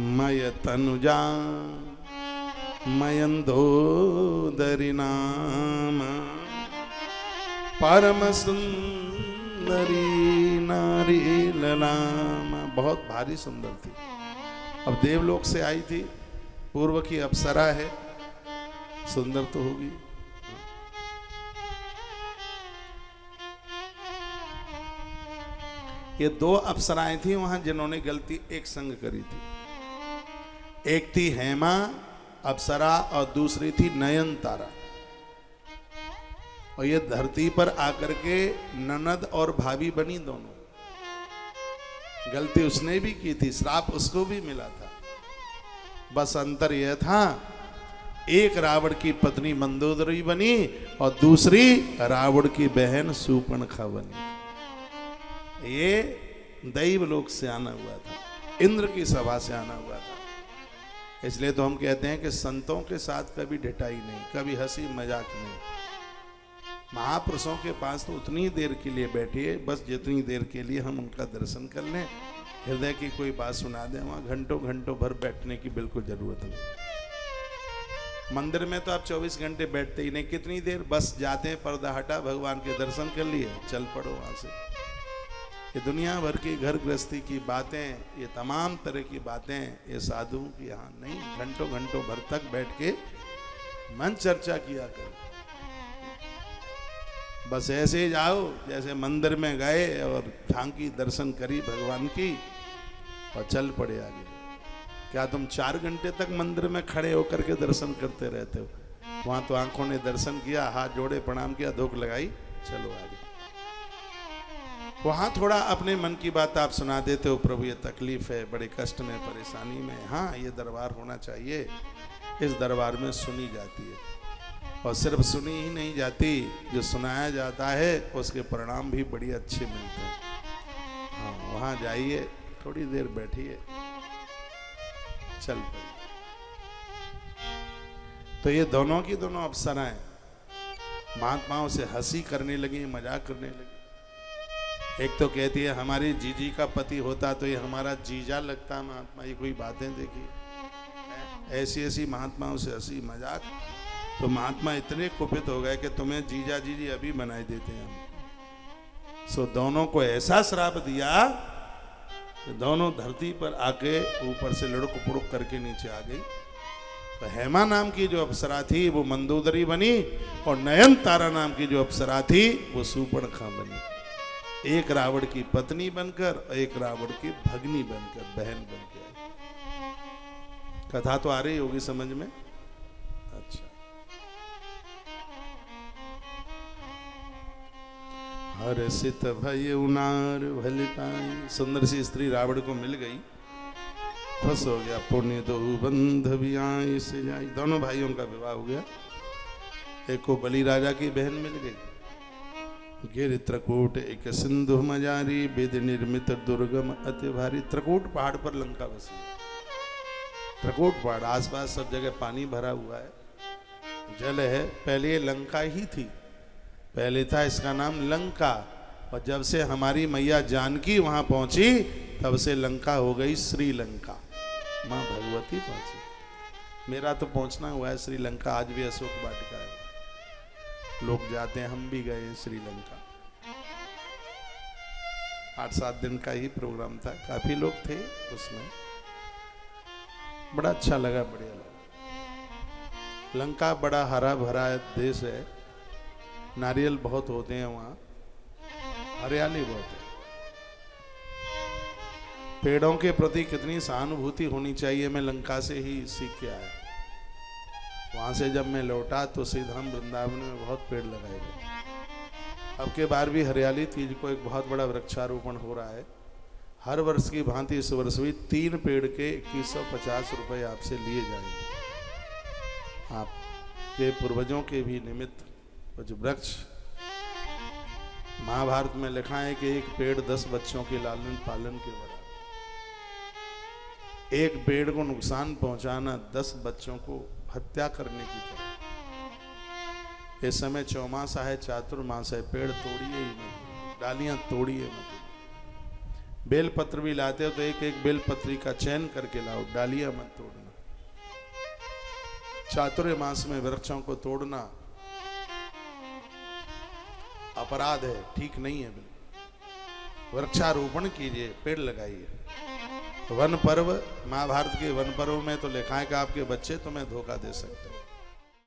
मय तनुजा मयंदोदरी नाम परम सुंदरी नारी ललाम। बहुत भारी सुंदर थी। अब देवलोक से आई थी, पूर्व की अप्सरा है, सुंदर तो होगी। ये दो अप्सराएं थी वहां जिन्होंने गलती एक संग करी थी। एक थी हेमा अप्सरा और दूसरी थी नयनतारा। और ये धरती पर आकर के ननद और भाभी बनी दोनों। गलती उसने भी की थी, श्राप उसको भी मिला था। बस अंतर यह था, एक रावण की पत्नी मंदोदरी बनी और दूसरी रावण की बहन शूर्पणखा बनी। ये दैवलोक से आना हुआ था, इंद्र की सभा से आना हुआ था। इसलिए तो हम कहते हैं कि संतों के साथ कभी ढिठाई नहीं, कभी हंसी मजाक नहीं। महापुरुषों के पास तो उतनी देर के लिए बैठिए, बस जितनी देर के लिए हम उनका दर्शन कर लें, हृदय की कोई बात सुना दें। वहाँ घंटों घंटों भर बैठने की बिल्कुल जरूरत नहीं। मंदिर में तो आप 24 घंटे बैठते ही नहीं, कितनी देर बस जाते हैं, पर्दा हटा, भगवान के दर्शन कर लिए, चल पड़ो वहाँ से। ये दुनिया भर की घर गृहस्थी की बातें, ये तमाम तरह की बातें, ये साधुओं की यहाँ नहीं। घंटों घंटों भर तक बैठ के मन चर्चा किया कर। बस ऐसे ही जाओ जैसे मंदिर में गए और झांकी दर्शन करी भगवान की और चल पड़े आगे। क्या तुम 4 घंटे तक मंदिर में खड़े होकर के दर्शन करते रहते हो? वहां तो आंखों ने दर्शन किया, हाथ जोड़े, प्रणाम किया, धूप लगाई, चलो आगे। वहां थोड़ा अपने मन की बात आप सुना देते हो, प्रभु ये तकलीफ है, बड़े कष्ट में, परेशानी में। हाँ, ये दरबार होना चाहिए, इस दरबार में सुनी जाती है। और सिर्फ सुनी ही नहीं जाती, जो सुनाया जाता है उसके परिणाम भी बड़ी अच्छे मिलते हैं। हाँ, वहाँ जाइए, थोड़ी देर बैठिए, चल पड़िए। तो ये दोनों की दोनों अप्सराएं महात्माओं से हंसी करने लगी, मजाक करने लगी। एक तो कहती है हमारी जीजी का पति होता तो ये हमारा जीजा लगता महात्मा। ये कोई बातें देखिए, ऐसी ऐसी महात्माओं से हंसी मजाक। तो महात्मा इतने कुपित हो गए कि तुम्हें जीजा जीजी अभी बनाए देते हैं हम। सो दोनों को ऐसा श्राप दिया कि दोनों धरती पर आके ऊपर से लुढ़क पुढ़क करके नीचे आ गई। तो हेमा नाम की जो अप्सरा थी वो मंदोदरी बनी और नयनतारा नाम की जो अप्सरा थी वो शूर्पणखा बनी। एक रावण की पत्नी बनकर और एक रावण की भगनी बनकर, बहन बनकर। कथा तो आ रही होगी समझ में? अच्छा। हर्षित भय उनार भल पाई। सुंदर सी स्त्री रावण को मिल गई, खुश हो गया। पुण्य दो बंध भी आई से जाई। दोनों भाइयों का विवाह हो गया। एक को बलि राजा की बहन मिल गई। गिर त्रकूट एक सिंधु मजारी, वेद निर्मित दुर्गम अति भारी। त्रकूट पहाड़ पर लंका बसी। त्रकूट पहाड़, आसपास सब जगह पानी भरा हुआ है, जल है। पहले ये लंका ही थी, पहले था इसका नाम लंका। और जब से हमारी मैया जानकी वहां पहुंची तब से लंका हो गई श्रीलंका। माँ भगवती पहुंची। मेरा तो पहुंचना हुआ है श्रीलंका, आज भी अशोक वाटिका है, लोग जाते हैं, हम भी गए श्रीलंका। 8-7 दिन का ही प्रोग्राम था, काफी लोग थे उसमें, बड़ा अच्छा लगा, बढ़िया लगा। लंका बड़ा हरा भरा देश है, नारियल बहुत होते हैं वहाँ, हरियाली बहुत है। पेड़ों के प्रति कितनी सहानुभूति होनी चाहिए, मैं लंका से ही सीख के आया। वहाँ से जब मैं लौटा तो सीधाम वृंदावन में बहुत पेड़ लगाए गए। अब के बार भी हरियाली तीज को एक बहुत बड़ा वृक्षारोपण हो रहा है। हर वर्ष की भांति इस वर्ष भी 3 पेड़ के 2150 रुपये आपसे लिए जाएंगे। आपके पूर्वजों के भी निमित्त कुछ वृक्ष। महाभारत में लिखा है कि एक पेड़ 10 बच्चों के लालन पालन के बराबर। एक पेड़ को नुकसान पहुंचाना 10 बच्चों को हत्या करने की तरह। इस समय चौमासा है, चातुर्मास है, पेड़ तोड़िए ही मत, डालियां तोड़िए मत। बेलपत्र भी लाते हो तो एक एक बेलपत्री का चयन करके लाओ, डालियां मत तोड़ना। चातुर्य मास में वृक्षों को तोड़ना अपराध है, ठीक नहीं है बिल्कुल। वृक्षारोपण कीजिए, पेड़ लगाइए। वन पर्व, महाभारत के वन पर्व में तो लिखा है कि आपके बच्चे तुम्हें धोखा दे सकते हैं।